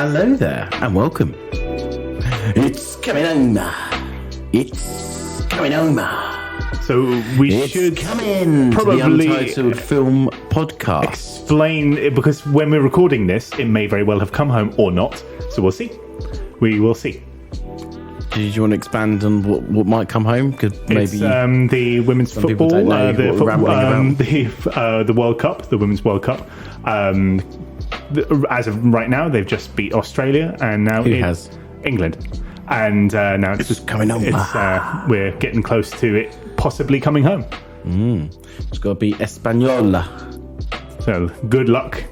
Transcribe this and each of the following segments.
Hello there, and welcome. It's coming home. It's coming home. So we It's should coming probably to the Untitled Film Podcast. explain it, because when we're recording this, it may very well have come home or not. So we'll see. We will see. Do you want to expand on what might come home? Because maybe It's the women's people football, don't know the what we're rambling the World Cup, the Women's World Cup. As of right now, they've just beat Australia, and now Who has? England. And now it's just coming home. We're getting close to it possibly coming home. it's got to be Española. So good luck.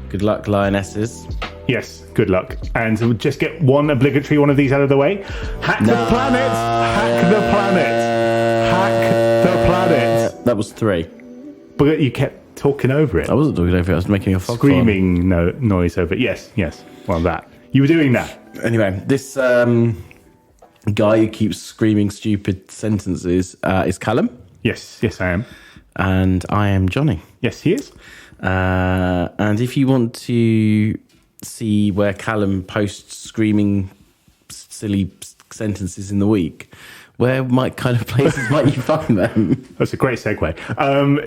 Good luck, Lionesses. Yes, good luck. And we'll just get one obligatory one of these out of the way. Hack the planet! Hack the planet! Hack the planet! That was 3. But you kept talking over it. I wasn't talking over it. I was making a fog Screaming noise over it. Yes. Well, that. You were doing that. horn. Anyway, this guy who keeps screaming stupid sentences is Callum, Yes, I am. and I am Johnny. Yes, he is. And if you want to see where Callum posts screaming silly sentences in the week, where kind of places might you find them? That's a great segue.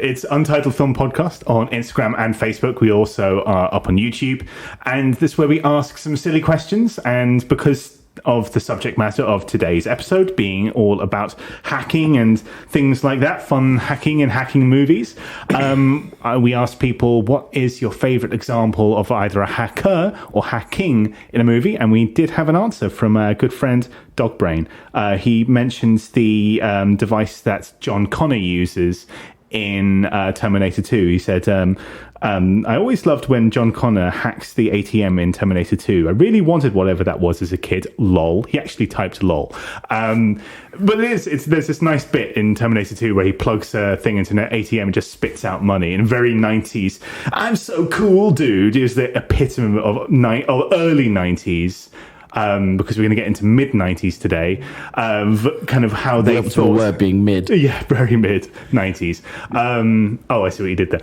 It's Untitled Film Podcast on Instagram and Facebook. We also are up on YouTube. And this is where we ask some silly questions. And because of the subject matter of today's episode being all about hacking and things like that, fun hacking and hacking movies, we asked people, what is your favorite example of either a hacker or hacking in a movie? And we did have an answer from a good friend, Dogbrain. He mentions the device that John Connor uses in Terminator 2. He said, I always loved when John Connor hacks the ATM in Terminator 2. I really wanted whatever that was as a kid. LOL. He actually typed LOL. But there's this nice bit in Terminator 2 where he plugs a thing into an ATM and just spits out money in very 90s. I'm so cool, dude. It was the epitome of early 90s. Because we're going to get into mid-90s today, kind of how they thought... were being mid. Yeah, very mid-90s. I see what you did there.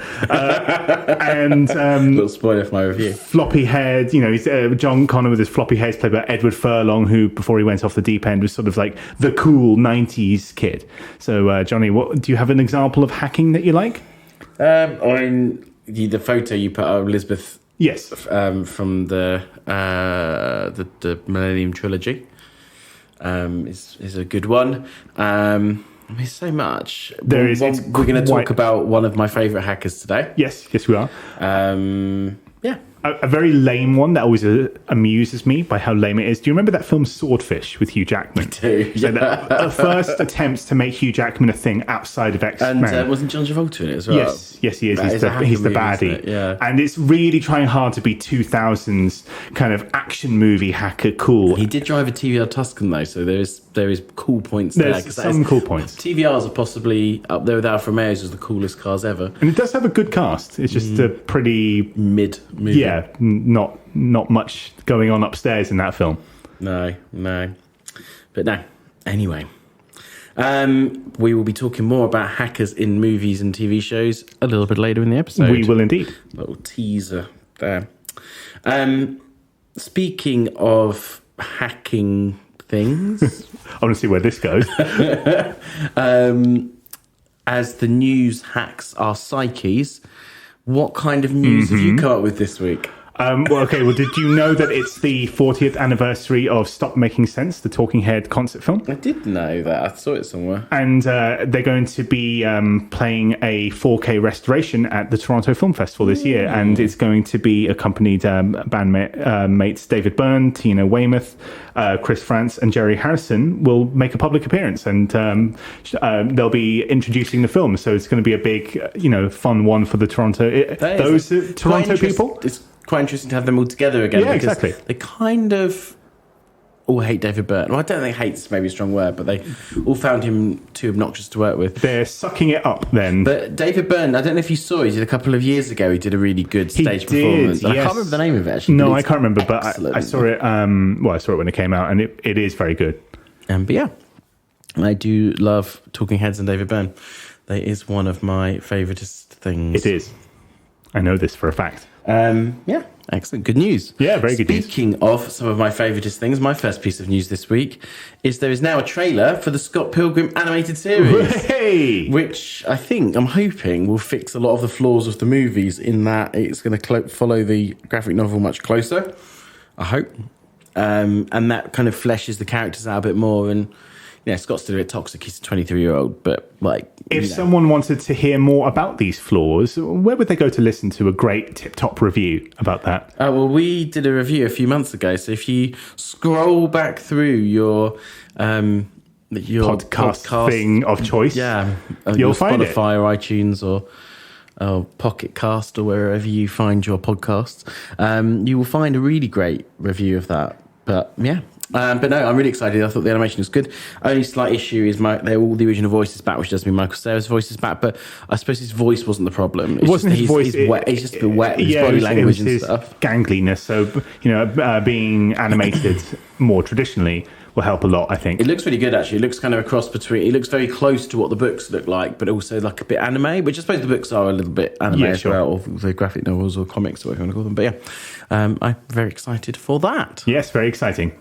Little spoiler for my review. Floppy haired, he's, John Connor with his floppy hair is played by Edward Furlong, who, before he went off the deep end, was sort of like the cool 90s kid. So, Johnny, do you have an example of hacking that you like? The photo you put of Elizabeth... Yes. From the Millennium Trilogy is a good one. There's so much. We're going to talk about one of my favourite hackers today. Yes, we are. Yeah. A very lame one that always amuses me by how lame it is. Do you remember that film Swordfish with Hugh Jackman? I do. So the first attempts to make Hugh Jackman a thing outside of X-Men. And wasn't John Travolta in it as well? Yes, he is. He's the baddie. Yeah. And it's really trying hard to be 2000s kind of action movie hacker cool. He did drive a TVR Tuscan though, so there is cool points there. There's some cool points. TVRs are possibly up there with Alfa Romeos as the coolest cars ever. And it does have a good cast. It's just a pretty... Mid movie. Yeah, not much going on upstairs in that film. No. But no. Anyway. We will be talking more about hackers in movies and TV shows a little bit later in the episode. We will indeed. Little teaser there. Speaking of hacking things... I want to see where this goes. As the news hacks our psyches, what kind of news have you come up with this week? Did you know that it's the 40th anniversary of Stop Making Sense, the Talking Head concert film? I did know that. I saw it somewhere. And they're going to be playing a 4K restoration at the Toronto Film Festival this year. And it's going to be accompanied bandmates David Byrne, Tina Weymouth, Chris France, and Jerry Harrison will make a public appearance. And they'll be introducing the film. So it's going to be a big, fun one for the Toronto people. It's quite interesting to have them all together again. Yeah, because exactly. They kind of all hate David Byrne. Well, I don't think hate's maybe a strong word, but they all found him too obnoxious to work with. They're sucking it up then. But David Byrne, I don't know if you saw, he did a couple of years ago, he did a really good stage performance. Yes. I can't remember the name of it, actually. No, I can't remember, but I saw it. I saw it when it came out, and it is very good. But yeah, I do love Talking Heads and David Byrne. That is one of my favouriteest things. It is. I know this for a fact. Yeah, excellent. Good news. Yeah, very good news. Speaking of some of my favouriteest things, my first piece of news this week is there is now a trailer for the Scott Pilgrim animated series. Hey! Which I'm hoping will fix a lot of the flaws of the movies in that it's going to follow the graphic novel much closer. I hope. And that kind of fleshes the characters out a bit more. And Scott's still a bit toxic. He's a 23-year-old, but if someone wanted to hear more about these flaws, where would they go to listen to a great tip-top review about that? Well, we did a review a few months ago. So if you scroll back through your podcast thing of choice, you'll find Spotify or iTunes or Pocket Cast or wherever you find your podcasts, you will find a really great review of that. But no, I'm really excited. I thought the animation was good. Only slight issue is they're all the original voices back, which doesn't mean Michael Cera's voice is back. But I suppose his voice wasn't the problem. It wasn't his voice. He's wet. He's just a bit wet. His body language and stuff. Gangliness. So being animated more traditionally will help a lot, I think. It looks really good, actually. It looks kind of a cross between... It looks very close to what the books look like, but also like a bit anime, which I suppose the books are a little bit anime as well, or the graphic novels or comics or whatever you want to call them. But I'm very excited for that. Yes, very exciting.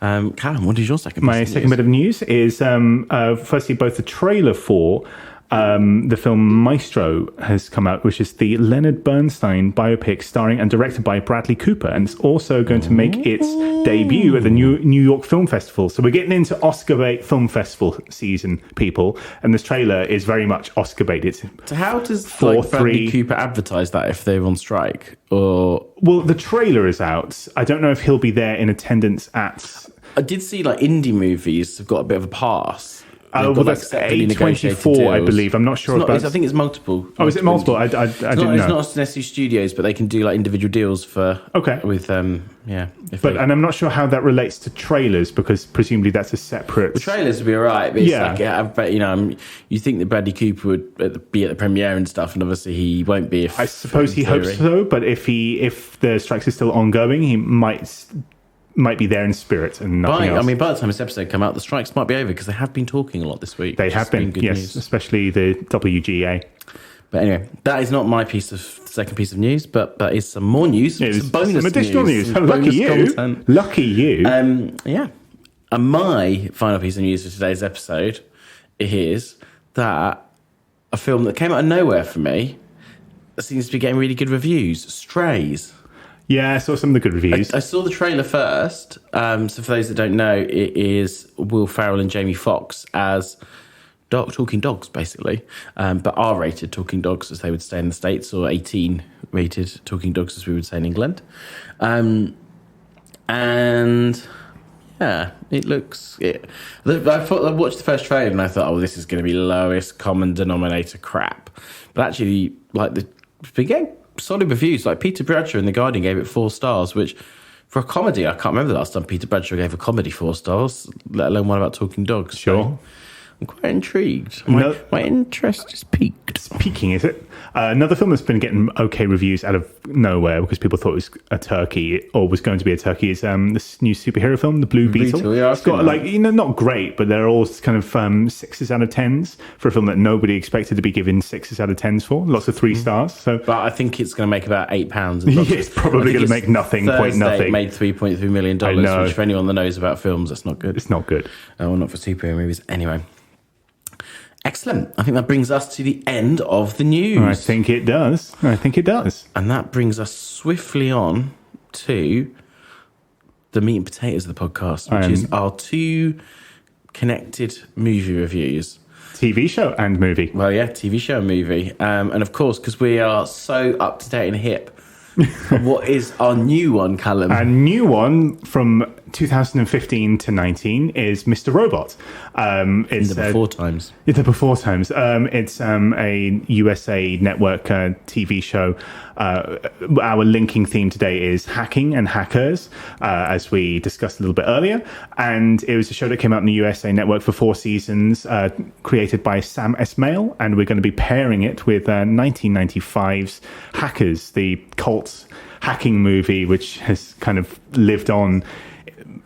Callum, what is your second My second bit of news is, firstly, both the trailer for the film Maestro has come out, which is the Leonard Bernstein biopic starring and directed by Bradley Cooper, and it's also going to make its debut at the New York Film Festival. So we're getting into Oscar bait film festival season, people, and this trailer is very much Oscar bait. So how does Bradley Cooper advertise that if they're on strike? Or well, the trailer is out. I don't know if he'll be there in attendance at... I did see Indie movies have got a bit of a pass. Oh, well, that's A24, I believe. I'm not sure about... I think it's multiple. Oh, is it multiple? I didn't know. It's not necessarily studios, but they can do individual deals for... Okay. With, And I'm not sure how that relates to trailers, because presumably that's a separate... The trailers would be all right, but it's you think that Bradley Cooper would be at the premiere and stuff, and obviously he won't be. I suppose he hopes so, but if the strikes are still ongoing, he might be there in spirit and nothing else. By the time this episode come out, the strikes might be over, because they have been talking a lot this week. They have been, yes, news. Especially the WGA. But anyway, that is not my second piece of news, but that is some more news. Some bonus some additional news. Lucky you. Content. Lucky you. Yeah. And my final piece of news for today's episode is that a film that came out of nowhere for me seems to be getting really good reviews. Strays. Yeah, I saw some of the good reviews. I saw the trailer first. So for those that don't know, it is Will Ferrell and Jamie Foxx as talking dogs, basically. But R-rated talking dogs, as they would say in the States, or 18-rated talking dogs, as we would say in England. And yeah, it looks... I watched the first trailer and I thought, this is going to be lowest common denominator crap. But actually, the beginning... solid reviews. Peter Bradshaw in The Guardian gave it 4 stars, which for a comedy, I can't remember the last time Peter Bradshaw gave a comedy 4 stars, let alone one about talking dogs. Sure. So I'm quite intrigued. My interest is piqued. It's piquing, is it? Another film that's been getting okay reviews out of nowhere because people thought it was a turkey or was going to be a turkey is this new superhero film, The Blue Beetle. Yeah, it's got not great, but they're all kind of 6s out of 10s for a film that nobody expected to be given 6s out of 10s for. Lots of 3 stars. So, but I think it's going to make about £8. It's probably going to make nothing, quite nothing. It made $3.3 million, which for anyone that knows about films, that's not good. It's not good. Well, not for superhero movies. Anyway. Excellent. I think that brings us to the end of the news. I think it does. And that brings us swiftly on to the meat and potatoes of the podcast, which is our 2 connected movie reviews. TV show and movie. Well, yeah, TV show and movie. And of course, because we are so up to date and hip, what is our new one, Callum? A new one from 2015 to 19 is Mr. Robot. It's the before times. The before times. It's a USA Network TV show. Our linking theme today is hacking and hackers, as we discussed a little bit earlier. And it was a show that came out in the USA Network for 4 seasons, created by Sam Esmail. And we're going to be pairing it with 1995's Hackers, the cult hacking movie, which has kind of lived on.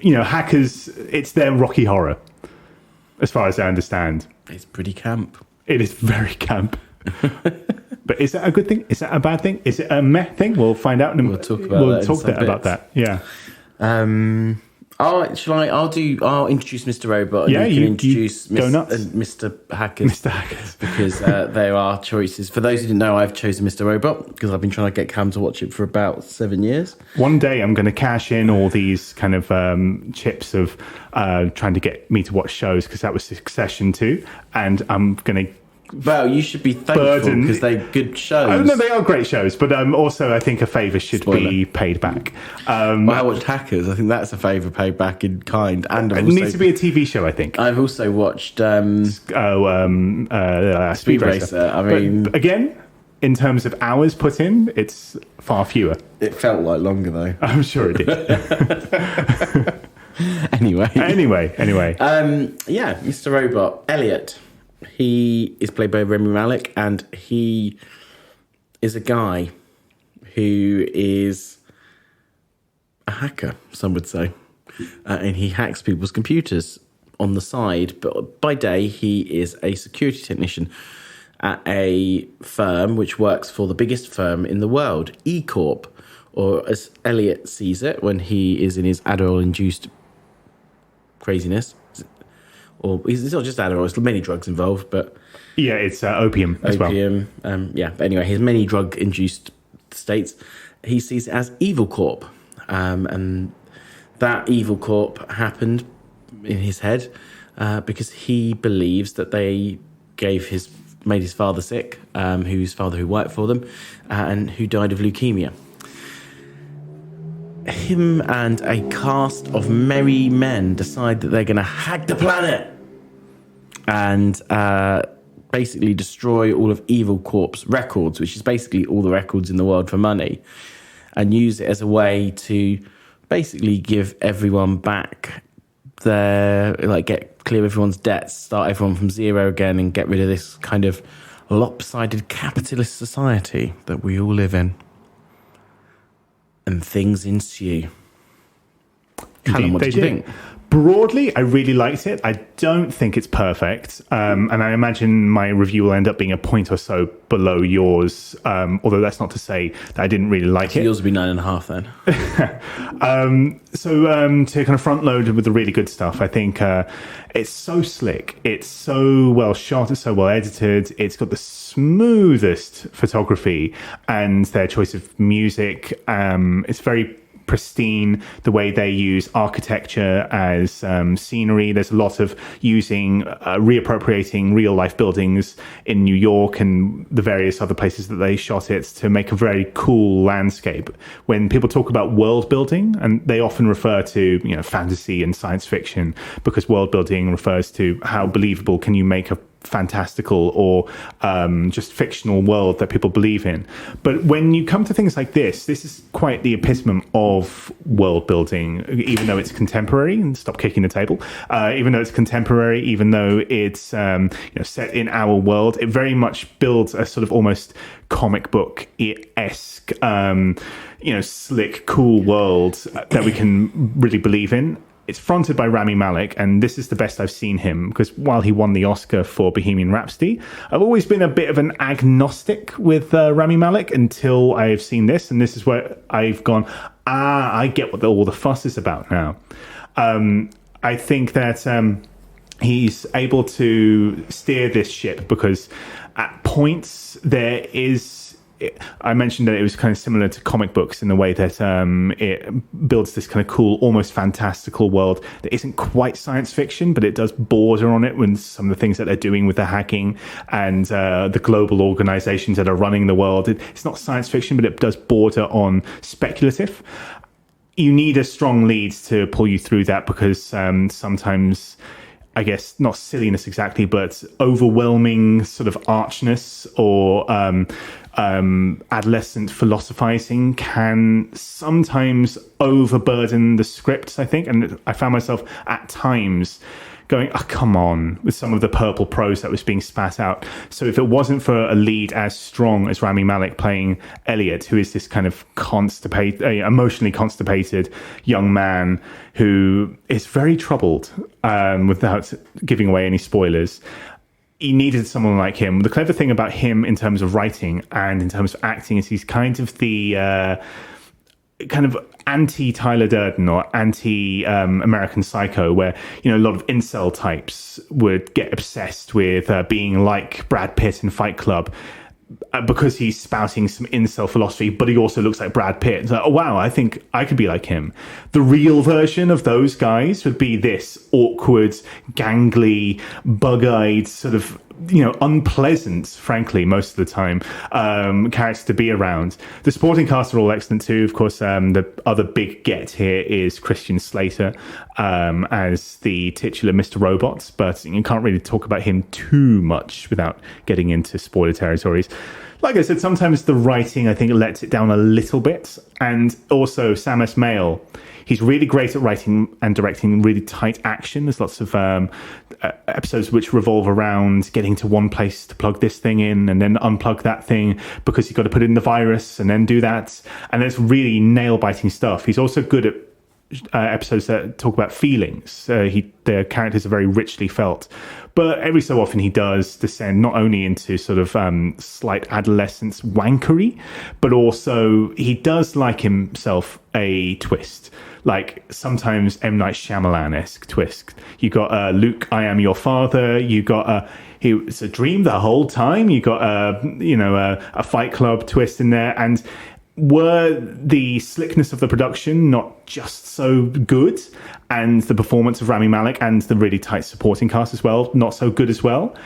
Hackers, it's their Rocky Horror, as far as I understand. It's pretty camp. It is very camp. But is that a good thing? Is that a bad thing? Is it a meh thing? We'll find out. We'll talk about that. Yeah. I'll introduce Mr. Robot, and you can introduce Mr. Hackers. Mr. Hackers. Because there are choices. For those who didn't know, I've chosen Mr. Robot because I've been trying to get Cam to watch it for about 7 years. One day I'm going to cash in all these kind of chips of trying to get me to watch shows, because that was Succession too, and I'm going to... Well, you should be thankful because they're good shows. Oh, no, they are great shows, but also I think a favour should be paid back. Well, I watched Hackers. I think that's a favour paid back in kind. And it needs to be a TV show, I think. I've also watched Speed Racer. I mean... But again, in terms of hours put in, it's far fewer. It felt like longer, though. I'm sure it did. Anyway. Yeah, Mr. Robot. Elliot. He is played by Rami Malek, and he is a guy who is a hacker, some would say. And he hacks people's computers on the side. But by day, he is a security technician at a firm which works for the biggest firm in the world, E Corp, or as Elliot sees it when he is in his Adderall-induced craziness. Or it's not just Adderall, it's many drugs involved, but... Yeah, it's opium as well. But anyway, his many drug-induced states, he sees it as Evil Corp. And that Evil Corp happened in his head because he believes that they made his father sick, who worked for them, and who died of leukemia. Him and a cast of merry men decide that they're going to hack the planet and basically destroy all of Evil Corp's records, which is basically all the records in the world for money, and use it as a way to basically give everyone back clear everyone's debts, start everyone from zero again, and get rid of this kind of lopsided capitalist society that we all live in. And things ensue. Callum, what did you think? Broadly, I really liked it. I don't think it's perfect. And I imagine my review will end up being a point or so below yours. Although that's not to say that I didn't really like it. Yours would be 9.5 then. So to kind of front load with the really good stuff, I think it's so slick. It's so well shot. It's so well edited. It's got the smoothest photography and their choice of music. It's very pristine, the way they use architecture as scenery. There's a lot of using reappropriating real life buildings in New York and the various other places that they shot it to make a very cool landscape. When people talk about world building, and they often refer to fantasy and science fiction, because world building refers to how believable can you make a fantastical or just fictional world that people believe in. But when you come to things like this is quite the epitome of world building, even though it's contemporary. And stop kicking the table. Even though it's contemporary, even though it's set in our world, it very much builds a sort of almost comic book-esque slick, cool world that we can really believe in. It's fronted by Rami Malek, and this is the best I've seen him, because while he won the Oscar for Bohemian Rhapsody, I've always been a bit of an agnostic with Rami Malek until I've seen this, and this is where I've gone, I get what all the fuss is about now. I think that he's able to steer this ship, because at points there is... I mentioned that it was kind of similar to comic books in the way that it builds this kind of cool, almost fantastical world that isn't quite science fiction, but it does border on it when some of the things that they're doing with the hacking and the global organizations that are running the world. It's not science fiction, but it does border on speculative. You need a strong lead to pull you through that, because sometimes... I guess not silliness exactly, but overwhelming sort of archness or adolescent philosophizing can sometimes overburden the scripts, I think. And I found myself at times going, oh, come on, with some of the purple prose that was being spat out. So if it wasn't for a lead as strong as Rami Malek playing Elliot, who is this kind of emotionally constipated young man who is very troubled, without giving away any spoilers, he needed someone like him. The clever thing about him in terms of writing and in terms of acting is he's kind of the kind of anti Tyler Durden or anti American Psycho, where a lot of incel types would get obsessed with being like Brad Pitt in Fight Club. Because he's spouting some incel philosophy, but he also looks like Brad Pitt. It's like, oh wow, I think I could be like him. The real version of those guys would be this awkward, gangly, bug-eyed, sort of unpleasant, frankly, most of the time, character to be around. The supporting cast are all excellent too. Of course, the other big get here is Christian Slater as the titular Mr. Robot, but you can't really talk about him too much without getting into spoiler territories. Like I said, sometimes the writing, I think, lets it down a little bit. And also, Sam Esmail, he's really great at writing and directing really tight action. There's lots of episodes which revolve around getting to one place to plug this thing in and then unplug that thing because you've got to put in the virus and then do that. And it's really nail-biting stuff. He's also good at episodes that talk about feelings. The characters are very richly felt. But every so often he does descend not only into sort of slight adolescence wankery, but also he does like himself a twist. Like sometimes M. Night Shyamalan-esque twist. You got Luke, I Am Your Father. You got it's a dream the whole time. You got a Fight Club twist in there. And were the slickness of the production not just so good, and the performance of Rami Malek and the really tight supporting cast as well not so good as well,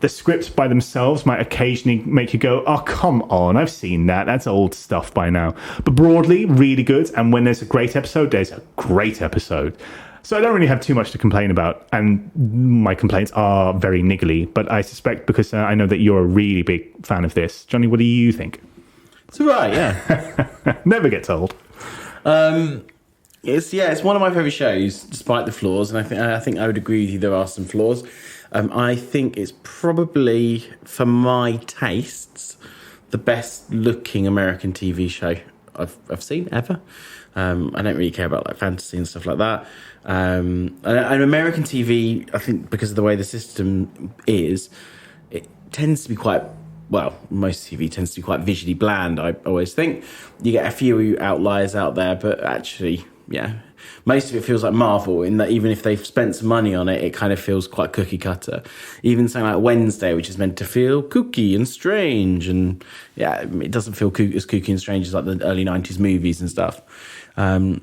the scripts by themselves might occasionally make you go, oh, come on, I've seen that. That's old stuff by now. But broadly, really good. And when there's a great episode, there's a great episode. So I don't really have too much to complain about. And my complaints are very niggly. But I suspect because I know that you're a really big fan of this. Johnny, what do you think? It's all right, yeah. Never gets old. It's one of my favourite shows, despite the flaws. And I think I would agree with you, there are some flaws. I think it's probably, for my tastes, the best looking American TV show I've seen ever. I don't really care about like fantasy and stuff like that. And American TV, I think because of the way the system is, it tends to be quite, well, most TV tends to be quite visually bland, I always think. You get a few outliers out there, but actually, yeah, most of it feels like Marvel in that even if they've spent some money on it, it kind of feels quite cookie cutter. Even something like Wednesday, which is meant to feel kooky and strange, and yeah, it doesn't feel as kooky and strange as like the early 90s movies and stuff. But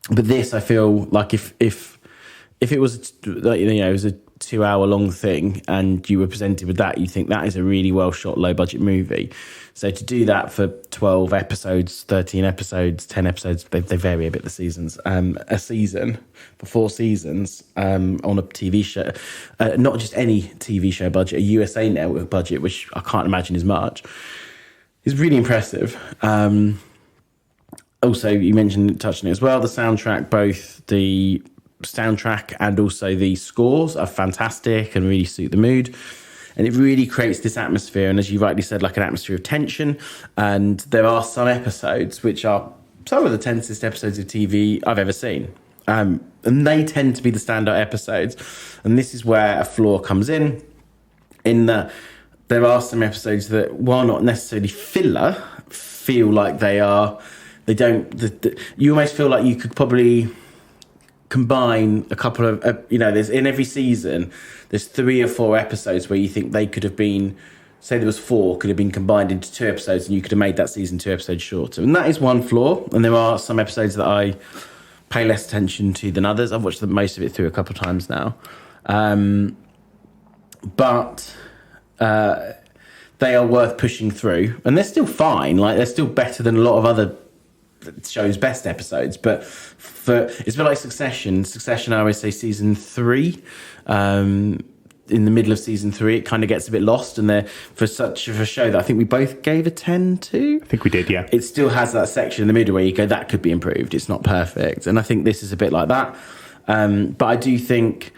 this, I feel like if it was like, it was a 2-hour long thing and you were presented with that, you think that is a really well shot, low budget movie. So to do that for 12 episodes, 13 episodes, 10 episodes, they vary a bit, the seasons. A season for 4 seasons on a TV show, not just any TV show budget, a USA Network budget, which I can't imagine is much, is really impressive. Also, you mentioned, touching it as well, the soundtrack, both the soundtrack and also the scores are fantastic and really suit the mood. And it really creates this atmosphere, and as you rightly said, like an atmosphere of tension. And there are some episodes which are some of the tensest episodes of TV I've ever seen. And they tend to be the standout episodes. And this is where a flaw comes in that there are some episodes that, while not necessarily filler, feel like you almost feel like you could probably combine a couple of, there's in every season, there's 3 or 4 episodes where you think they could have been, say there was 4, could have been combined into 2 episodes and you could have made that season 2 episodes shorter. And that is one flaw. And there are some episodes that I pay less attention to than others. I've watched most of it through a couple of times now. But they are worth pushing through. And they're still fine. Like, they're still better than a lot of other shows' best episodes, but it's a bit like Succession. I always say season 3. In the middle of season 3, it kind of gets a bit lost, and for such of a show that I think we both gave a 10 to. I think we did, yeah. It still has that section in the middle where you go, that could be improved. It's not perfect, and I think this is a bit like that. But I do think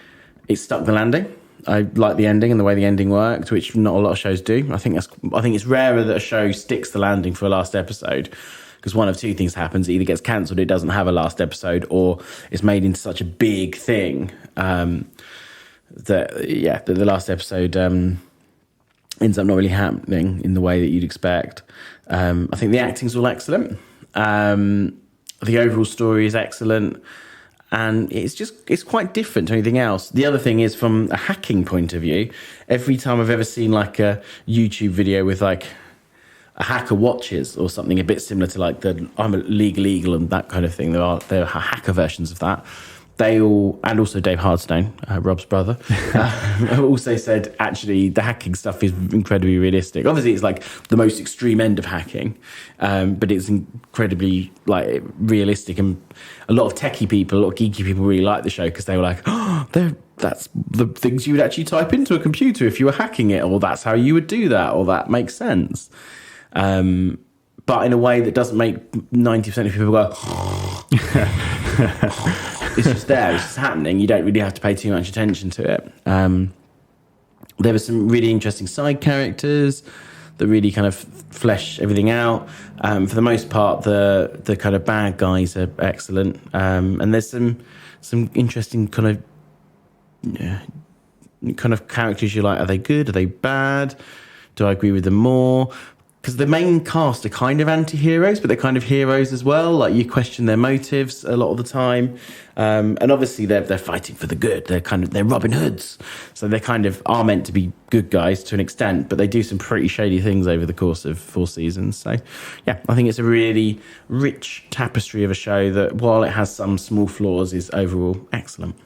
it stuck the landing. I like the ending and the way the ending worked, which not a lot of shows do. I think it's rarer that a show sticks the landing for a last episode. Because one of 2 things happens: it either gets cancelled, it doesn't have a last episode, or it's made into such a big thing the last episode ends up not really happening in the way that you'd expect. I think the acting's all excellent. The overall story is excellent. And it's quite different to anything else. The other thing is, from a hacking point of view, every time I've ever seen like a YouTube video with like a hacker watches or something a bit similar to like the I'm a Legal Eagle and that kind of thing, there are hacker versions of that. They all, and also Dave Hardstone, Rob's brother, also said actually the hacking stuff is incredibly realistic. Obviously, it's like the most extreme end of hacking, but it's incredibly like realistic. And a lot of techie people, a lot of geeky people really like the show because they were like, oh, that's the things you would actually type into a computer if you were hacking it, or that's how you would do that, or that makes sense. But in a way that doesn't make 90% of people go, it's just there, it's just happening. You don't really have to pay too much attention to it. There were some really interesting side characters that really kind of flesh everything out. For the most part, the kind of bad guys are excellent. And there's some interesting kind of characters you're like, are they good? Are they bad? Do I agree with them more? Because the main cast are kind of anti-heroes, but they're kind of heroes as well. Like, you question their motives a lot of the time. And obviously they're fighting for the good. They're Robin Hoods. So they kind of are meant to be good guys to an extent, but they do some pretty shady things over the course of 4 seasons. So yeah, I think it's a really rich tapestry of a show that, while it has some small flaws, is overall excellent.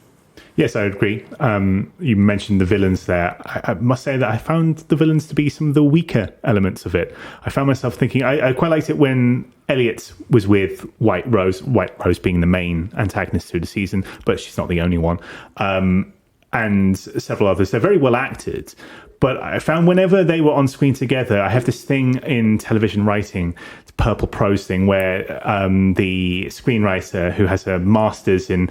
Yes, I agree. You mentioned the villains there. I must say that I found the villains to be some of the weaker elements of it. I found myself thinking, I quite liked it when Elliot was with White Rose being the main antagonist through the season, but she's not the only one. And several others. They're very well acted. But I found whenever they were on screen together, I have this thing in television writing, purple prose thing, where the screenwriter who has a master's in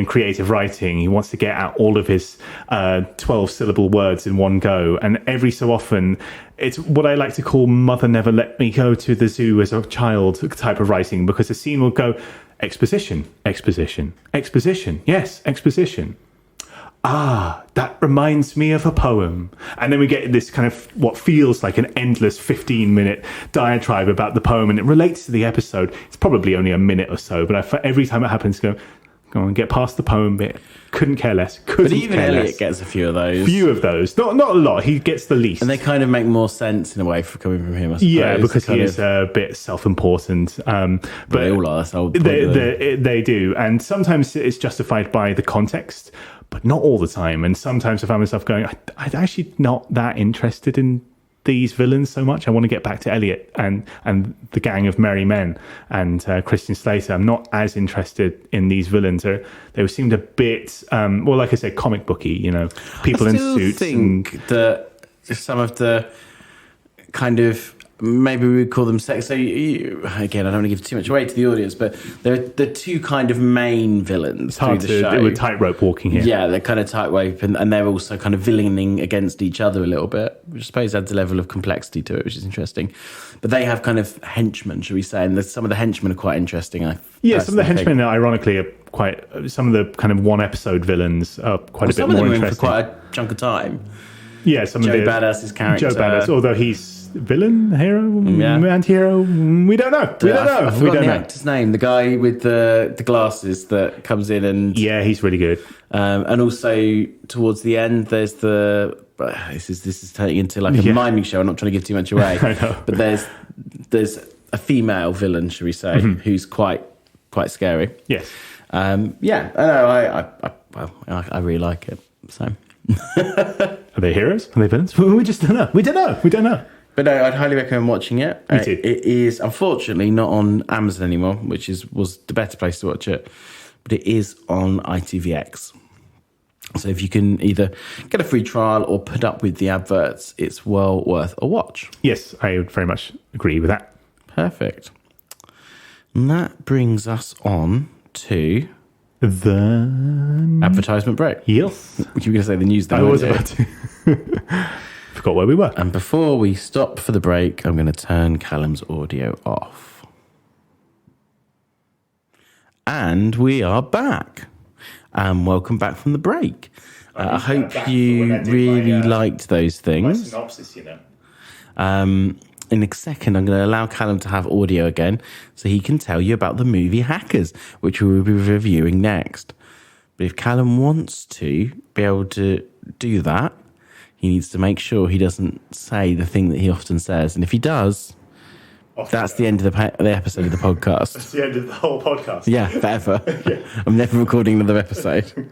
creative writing, he wants to get out all of his 12-syllable words in one go. And every so often, it's what I like to call Mother Never Let Me Go to the Zoo as a child type of writing, because the scene will go, exposition, exposition, exposition, yes, exposition. Ah, that reminds me of a poem. And then we get this kind of what feels like an endless 15-minute diatribe about the poem, and it relates to the episode. It's probably only a minute or so, but every time it happens, go on, get past the poem bit. Couldn't care less. But even Elliot gets a few of those. Few of those. Not a lot. He gets the least. And they kind of make more sense in a way for coming from him, I suppose. Yeah, because he is a bit self-important. But they all are. That's the whole point. They do. And sometimes it's justified by the context, but not all the time. And sometimes I find myself going, I'm actually not that interested in these villains so much. I want to get back to Elliot and the gang of merry men and Christian Slater. I'm not as interested in these villains. They seemed a bit, well, like I said, comic booky, people in suits. I think that some of the kind of, maybe we would call them sex. So again, I don't want to give too much away to the audience, but they're the two kind of main villains through the show. They were tightrope walking here. Yeah, they're kind of tightrope, and they're also kind of villaining against each other a little bit, which I suppose adds a level of complexity to it, which is interesting. But they have kind of henchmen, shall we say, and some of the henchmen are quite interesting. Some of the henchmen, ironically, are quite. Some of the kind of one-episode villains are quite a bit more interesting. For quite a chunk of time. Yeah, some Joe of the Badass's character. Joe Badass, although he's villain, hero, anti-hero, we don't know. I forgot the actor's name. The guy with the glasses that comes in and he's really good. And also towards the end, there's this is turning into like a miming show. I'm not trying to give too much away. I know. But there's a female villain, shall we say, who's quite scary. Yes. I really like it. So. Are they heroes? Are they villains? We just don't know. We don't know. But no, I'd highly recommend watching it. Me too. It is unfortunately not on Amazon anymore, which was the better place to watch it. But it is on ITVX. So if you can either get a free trial or put up with the adverts, it's well worth a watch. Yes, I would very much agree with that. Perfect. And that brings us on to the advertisement break. Yes. You were going to say the news then. I was about to. Forgot where we were. And before we stop for the break, I'm going to turn Callum's audio off. And we are back. and welcome back from the break. I hope back you when I did really my, liked those My things. synopsis, you know. In a second, I'm going to allow Callum to have audio again so he can tell you about the movie Hackers, which we will be reviewing next. But if Callum wants to be able to do that, he needs to make sure he doesn't say the thing that he often says. And if he does, that's the end of the episode of the podcast. It's the end of the whole podcast. Yeah, forever. I'm never recording another episode.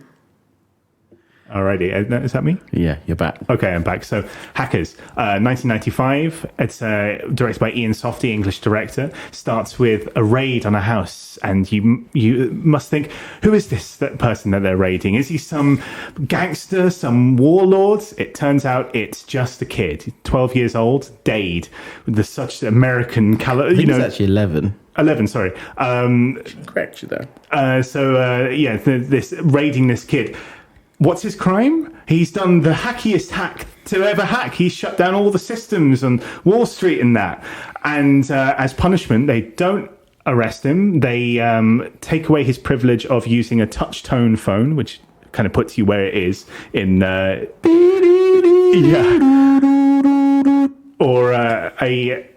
Alrighty, is that me? Yeah, you're back. Okay, I'm back. So, Hackers, 1995. It's directed by Ian Softy, English director. Starts with a raid on a house, and you must think, who is that person that they're raiding? Is he some gangster, some warlord? It turns out it's just a kid, 12 years old, Dade, with such American color. He's actually 11. 11, sorry. Correct you there. This raiding this kid. What's his crime? He's done the hackiest hack to ever hack. He's shut down all the systems on Wall Street and that. And as punishment, they don't arrest him. They take away his privilege of using a touch tone phone, which kind of puts you where it is in... Or a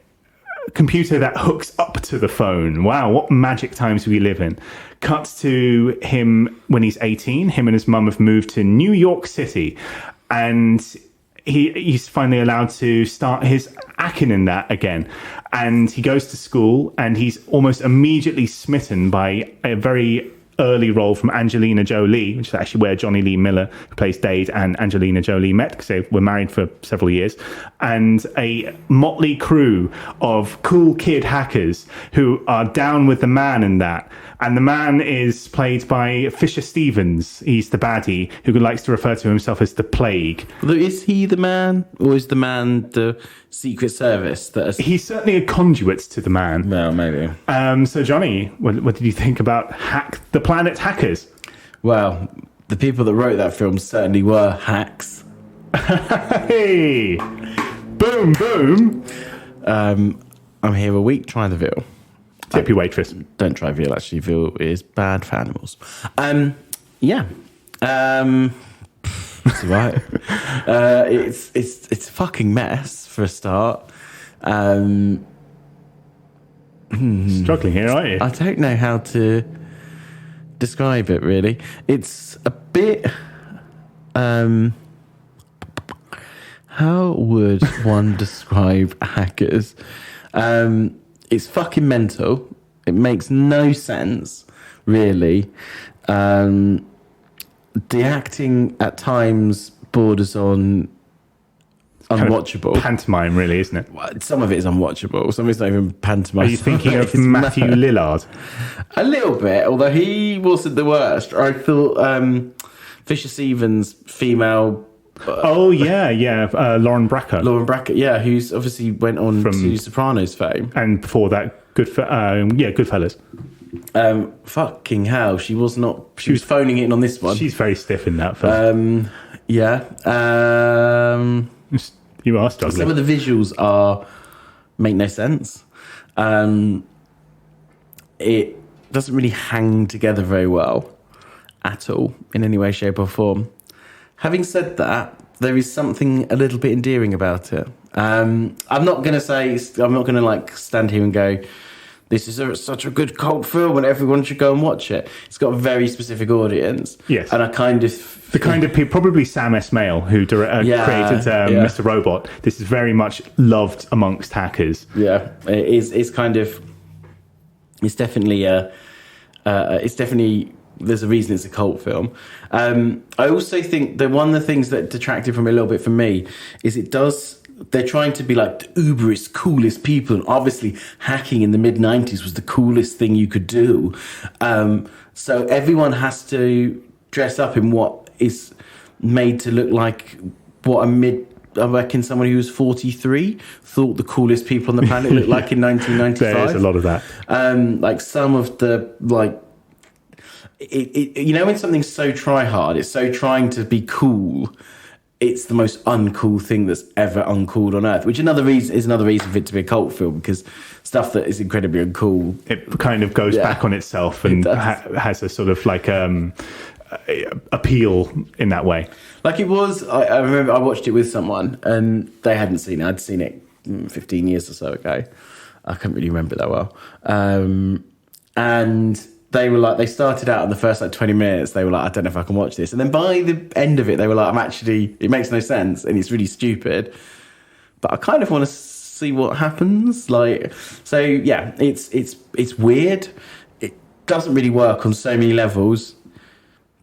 computer that hooks up to the phone. Wow, what magic times we live in. Cuts to him when he's 18. Him and his mum have moved to New York City, and he's finally allowed to start his hacking in that again. And he goes to school, and he's almost immediately smitten by a very early role from Angelina Jolie, which is actually where Johnny Lee Miller, who plays Dade, and Angelina Jolie met, because they were married for several years, and a motley crew of cool kid hackers who are down with the man in that. And the man is played by Fisher Stevens. He's the baddie who likes to refer to himself as the Plague. Is he the man, or is the man the Secret Service? He's certainly a conduit to the man. Well, maybe. So, Johnny, what did you think about The Planet Hackers? Well, the people that wrote that film certainly were hacks. Hey! Boom, boom! I'm here a week. Try the veal. Tip your waitress. Don't try veal, actually. Veal is bad for animals. Yeah. It's all right. It's a fucking mess, for a start. Struggling here, aren't you? I don't know how to describe it, really. It's a bit... how would one describe Hackers? It's fucking mental. It makes no sense, really. The acting at times borders on unwatchable. Kind of pantomime, really, isn't it? Some of it is unwatchable. Some of it's not even pantomime. Are you thinking of Matthew Lillard? A little bit, although he wasn't the worst. I thought Fisher Stevens, female... Lauren Bracco. Lauren Brackett, yeah, who's obviously went on to Sopranos fame. And before that, Goodfellas. Fucking hell, she was not... She was phoning it in on this one. She's very stiff in that film. Yeah. You are struggling. Some of the visuals make no sense. It doesn't really hang together very well at all, in any way, shape or form. Having said that, there is something a little bit endearing about it. I'm not going to stand here and go, this is such a good cult film and everyone should go and watch it. It's got a very specific audience. Yes. And I kind of... The kind of people, probably Sam Esmail, who created Mr. Robot. This is very much loved amongst hackers. Yeah, it is. It's kind of... It's definitely there's a reason it's a cult film. I also think that one of the things that detracted from it a little bit for me is they're trying to be like the uberest, coolest people. And obviously hacking in the mid-90s was the coolest thing you could do. So everyone has to dress up in what is made to look like what I reckon someone who was 43 thought the coolest people on the planet looked like in 1995. There's a lot of that. Like some of the, like, when something's so try hard, it's so trying to be cool, it's the most uncool thing that's ever uncooled on earth, which is another reason for it to be a cult film, because stuff that is incredibly uncool, it kind of goes back on itself and has a sort of like appeal in that way. Like it was, I remember I watched it with someone and they hadn't seen it. I'd seen it 15 years or so ago. I can't really remember that well. And they were like, they started out in the first 20 minutes, they were like, I don't know if I can watch this. And then by the end of it, they were like, it makes no sense and it's really stupid. But I kind of want to see what happens. So yeah, it's weird. It doesn't really work on so many levels,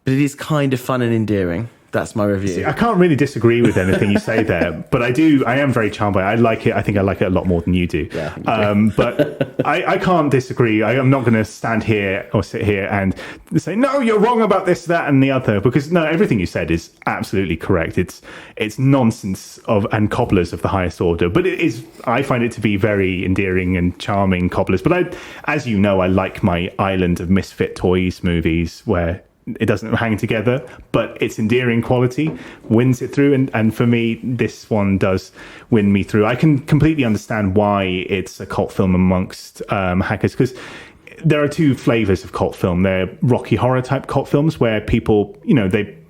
but it is kind of fun and endearing. That's my review. See, I can't really disagree with anything you say there, but I am very charmed by it. I like it. I think I like it a lot more than you do. Yeah, but I can't disagree. I'm not going to stand here or sit here and say, no, you're wrong about this, that, and the other, because no, everything you said is absolutely correct. It's nonsense and cobblers of the highest order, but I find it to be very endearing and charming cobblers. But as you know, I like my Island of Misfit Toys movies where it doesn't hang together, but its endearing quality wins it through. And for me, this one does win me through. I can completely understand why it's a cult film amongst hackers, because there are two flavors of cult film. They're Rocky Horror type cult films where people,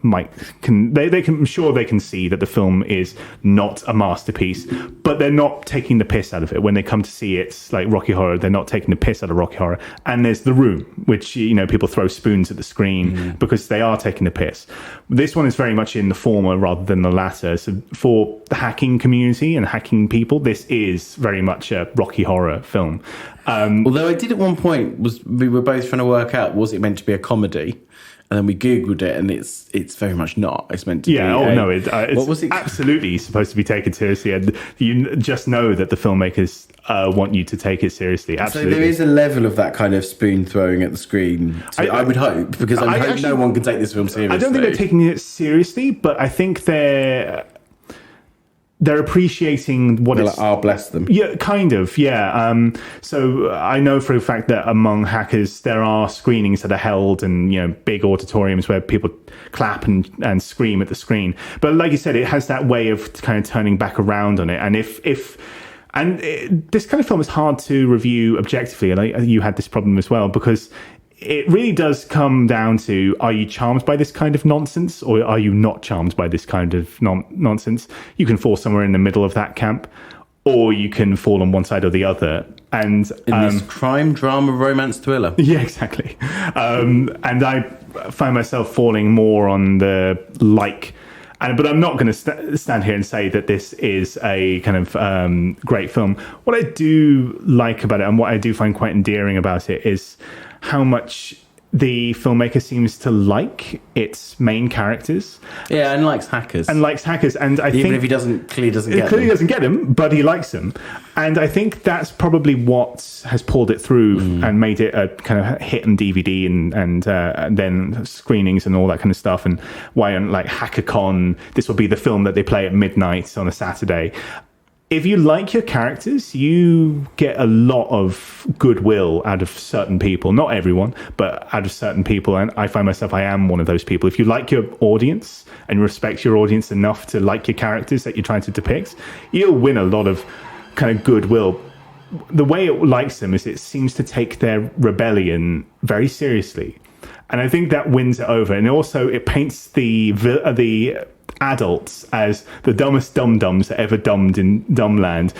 I'm sure they can see that the film is not a masterpiece, but they're not taking the piss out of it. When they come to see it, like Rocky Horror, they're not taking the piss out of Rocky Horror. And there's The Room, which, people throw spoons at the screen because they are taking the piss. This one is very much in the former rather than the latter. So for the hacking community and hacking people, this is very much a Rocky Horror film. Although I did at one point, we were both trying to work out, was it meant to be a comedy? And then we Googled it, and it's very much not. It's meant to be. It's what was it? Absolutely supposed to be taken seriously, and you just know that the filmmakers want you to take it seriously. Absolutely. So there is a level of that kind of spoon throwing at the screen. I would hope, because I hope no one can take this film seriously. I don't think they're taking it seriously, but I think they're appreciating what they're like, bless them. Yeah, kind of, yeah. So I know for a fact that among hackers, there are screenings that are held and, big auditoriums where people clap and scream at the screen. But like you said, it has that way of kind of turning back around on it. And this kind of film is hard to review objectively. And you had this problem as well, because it really does come down to, are you charmed by this kind of nonsense or are you not charmed by this kind of nonsense? You can fall somewhere in the middle of that camp, or you can fall on one side or the other. And in this crime, drama, romance thriller. Yeah, exactly. And I find myself falling more on the but I'm not going to stand here and say that this is a kind of great film. What I do like about it and what I do find quite endearing about it is how much the filmmaker seems to like its main characters. Yeah, and likes hackers. And I think... Even if he clearly doesn't get them, but he likes them. And I think that's probably what has pulled it through and made it a kind of hit on DVD and then screenings and all that kind of stuff. And why on HackerCon, this will be the film that they play at midnight on a Saturday. If you like your characters, you get a lot of goodwill out of certain people. Not everyone, but out of certain people. And I find myself, I am one of those people. If you like your audience and respect your audience enough to like your characters that you're trying to depict, you'll win a lot of kind of goodwill. The way it likes them is it seems to take their rebellion very seriously. And I think that wins it over. And also it paints the adults as the dumbest dum-dums that ever dumbed in Dumbland.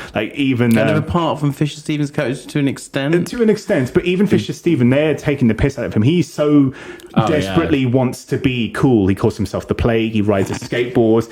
Apart from Fisher Stevens' character to an extent. But even Fisher Stevens, they're taking the piss out of him. He so desperately wants to be cool. He calls himself the Plague. He rides a skateboard.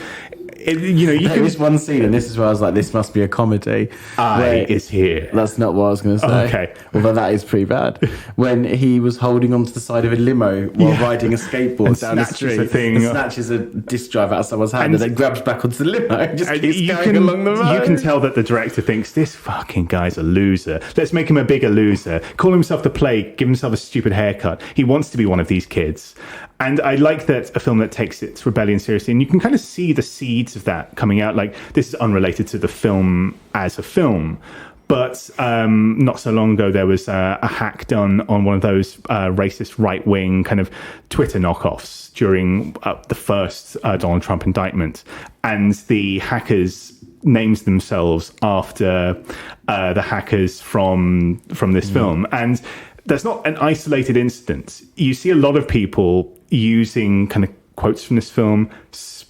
There was one scene, and this is where I was like, this must be a comedy. Is here. That's not what I was going to say. Okay. Although that is pretty bad. When he was holding onto the side of a limo while riding a skateboard and down the street, and snatches a disc drive out of someone's hand and then grabs back onto the limo and just keeps going along the road. You can tell that the director thinks, this fucking guy's a loser. Let's make him a bigger loser. Call himself the Plague, give himself a stupid haircut. He wants to be one of these kids. And I like that a film that takes its rebellion seriously, and you can kind of see the seeds of that coming out. Like, this is unrelated to the film as a film, but not so long ago there was a hack done on one of those racist right-wing kind of Twitter knockoffs during the first Donald Trump indictment, and the hackers names themselves after the hackers from this film. And that's not an isolated incident. You see a lot of people using kind of quotes from this film,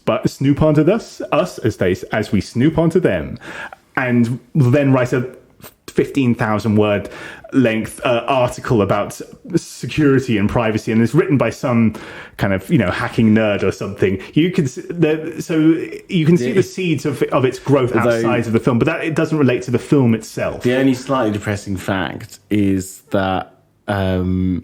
but snoop onto us as we snoop onto them, and will then write a 15,000 word length article about security and privacy, and it's written by some kind of hacking nerd or something. You can see the seeds of its growth outside of the film, but that it doesn't relate to the film itself. The only slightly depressing fact is that the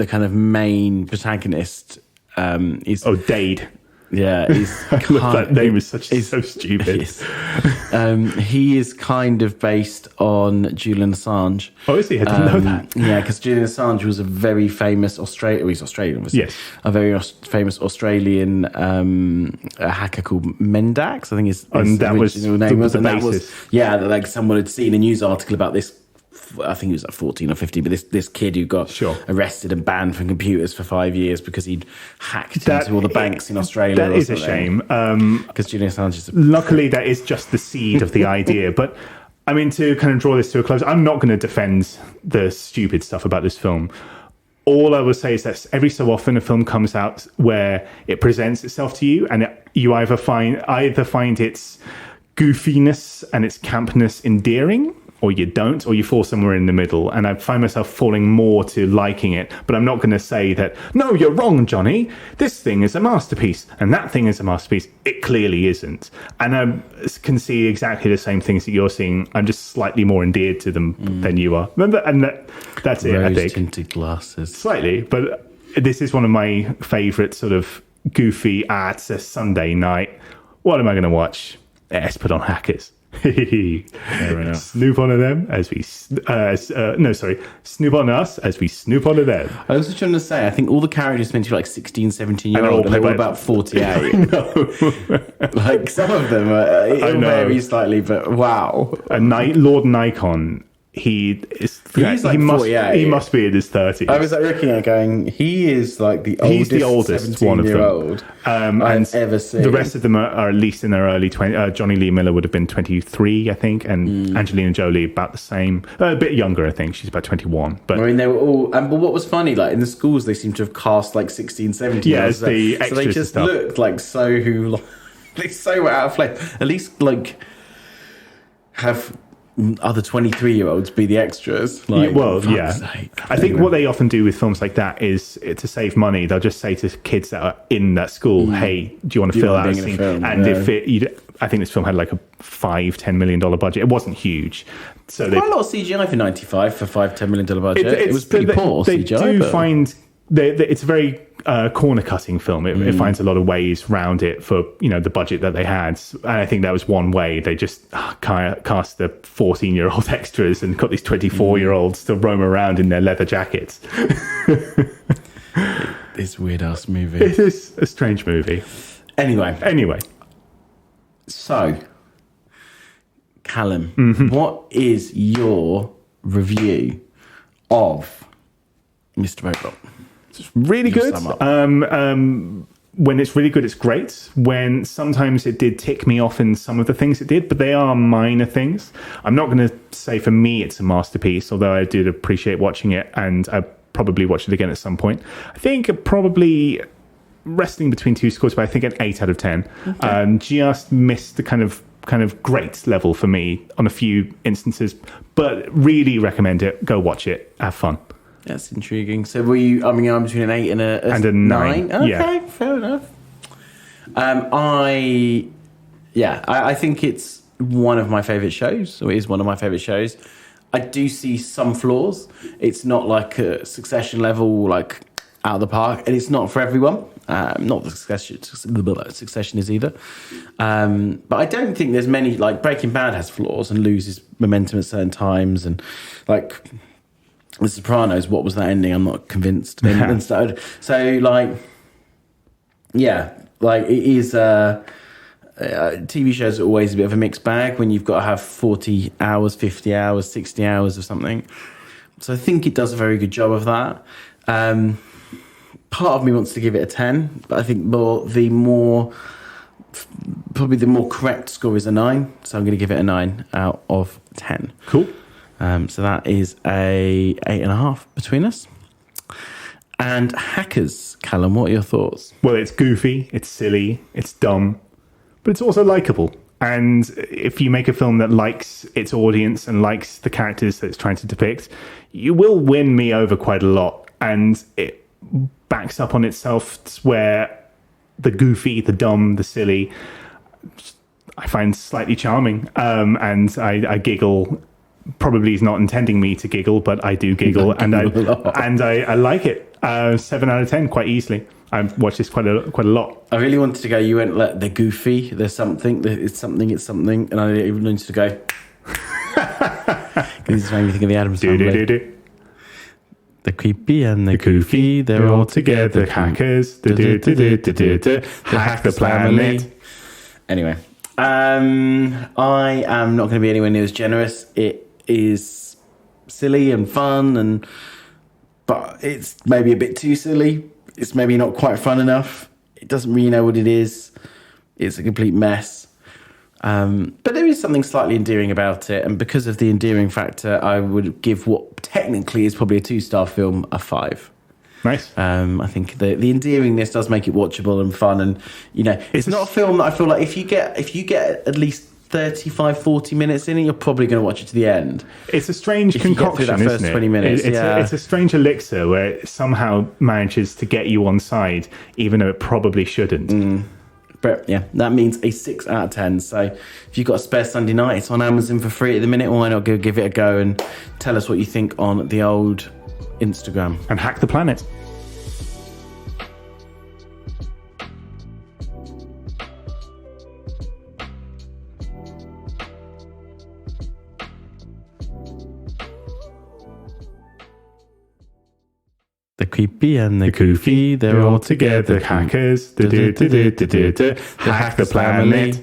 kind of main protagonist is Dade. Yeah, he's that name is so stupid. He is kind of based on Julian Assange. Oh, is he? I didn't know that. Yeah, because Julian Assange was a very famous Australian. He's Australian, was yes, a very famous Australian a hacker called Mendax. I think his original name was. And that was like someone had seen a news article about this. I think he was like 14 or 15, but this kid who got arrested and banned from computers for 5 years because he'd hacked into all the banks in Australia. That is a shame. Because Julian Assange is... Luckily, that is just the seed of the idea. But, I mean, to kind of draw this to a close, I'm not going to defend the stupid stuff about this film. All I will say is that every so often a film comes out where it presents itself to you, and you either find its goofiness and its campness endearing, or you don't, or you fall somewhere in the middle. And I find myself falling more to liking it. But I'm not going to say that, no, you're wrong, Johnny. This thing is a masterpiece, and that thing is a masterpiece. It clearly isn't. And I can see exactly the same things that you're seeing. I'm just slightly more endeared to them than you are. Remember? And that's it, I think. Rose-tinted glasses. Slightly, but this is one of my favourite sort of goofy, it's a Sunday night. What am I going to watch? Let's put on Hackers. Fair enough. Snoop onto them as we snoop on us as we snoop onto them. I was just trying to say, I think all the characters meant to be like 16, 17 year old, and they're all about 48. Like some of them it varies slightly, but wow. Lord Nikon, he must be in his 30s. I was like looking at it going, he is like he's the oldest one of them. Old I've ever seen. The rest of them are at least in their early 20s. Johnny Lee Miller would have been 23, I think, and Angelina Jolie about the same. A bit younger, I think. She's about 21. But I mean, they were all... but what was funny, like in the schools, they seem to have cast like 16, 17 years old. The extras so they just looked like so out of place. At least like have other 23-year-olds be the extras. Like, I think what they often do with films like that is to save money. They'll just say to kids that are in that school, "Hey, do you want to fill out a scene?" Film? And I think this film had like a $5-10 million budget. It wasn't huge, so quite a lot of CGI for 95 for $5-10 million budget. It was pretty poor CGI. They do find it's a very corner cutting film. It finds a lot of ways around it for the budget that they had, and I think that was one way. They just cast the 14-year-old extras and got these 24-year-olds to roam around in their leather jackets. This weird ass movie. It is a strange movie. Anyway, so Callum, what is your review of Mr. Robot? It's really good. When it's really good, it's great. When sometimes it did tick me off in some of the things it did, but they are minor things. I'm not going to say for me it's a masterpiece, although I did appreciate watching it, and I probably watch it again at some point. I think probably wrestling between two scores, but I think an 8 out of 10. Okay. Just missed the kind of great level for me on a few instances, but really recommend it. Go watch it. Have fun. That's intriguing. So were you, I'm between an 8 and a 9? Okay, fair enough. I think it's one of my favourite shows. So it is one of my favourite shows. I do see some flaws. It's not like a Succession level, like out of the park, and it's not for everyone. Not the Succession is either. But I don't think there's many, like Breaking Bad has flaws and loses momentum at certain times, and like The Sopranos, what was that ending? I'm not convinced. And started. So like, yeah, like it is. TV shows are always a bit of a mixed bag when you've got to have 40 hours, 50 hours, 60 hours of something. So I think it does a very good job of that. Part of me wants to give it a 10, but I think the more correct score is a 9. So I'm going to give it a 9 out of 10. Cool. So that is a 8.5 between us. And Hackers, Callum, what are your thoughts? Well, it's goofy, it's silly, it's dumb, but it's also likable. And if you make a film that likes its audience and likes the characters that it's trying to depict, you will win me over quite a lot. And it backs up on itself where the goofy, the dumb, the silly, I find slightly charming. And I giggle. Probably is not intending me to giggle, but I do giggle, and I like it. 7 out of 10 quite easily. I've watched this quite a lot. I really wanted to go. You went like they're goofy. There's something. It's something. It's something. And I even wanted to go. This is making me think of the Addams Family. The creepy and the goofy. They're all together. Hackers. Hack the planet. Anyway, I am not going to be anywhere near as generous. It is silly and fun, but it's maybe a bit too silly. It's maybe not quite fun enough. It doesn't really know what it is. It's a complete mess. But there is something slightly endearing about it. And because of the endearing factor, I would give what technically is probably a 2-star film a 5. Nice. I think the endearingness does make it watchable and fun. And, it's not a film that I feel like if you get at least 35, 40 minutes in it, you're probably going to watch it to the end. It's a strange concoction, that first isn't it? 20 minutes, It's a strange elixir where it somehow manages to get you on side, even though it probably shouldn't. But yeah, that means a 6 out of 10. So if you've got a spare Sunday night, it's on Amazon for free at the minute. Why not go give it a go and tell us what you think on the old Instagram. And hack the planet. The creepy and the goofy, they're all together. Hackers. Hack the planet.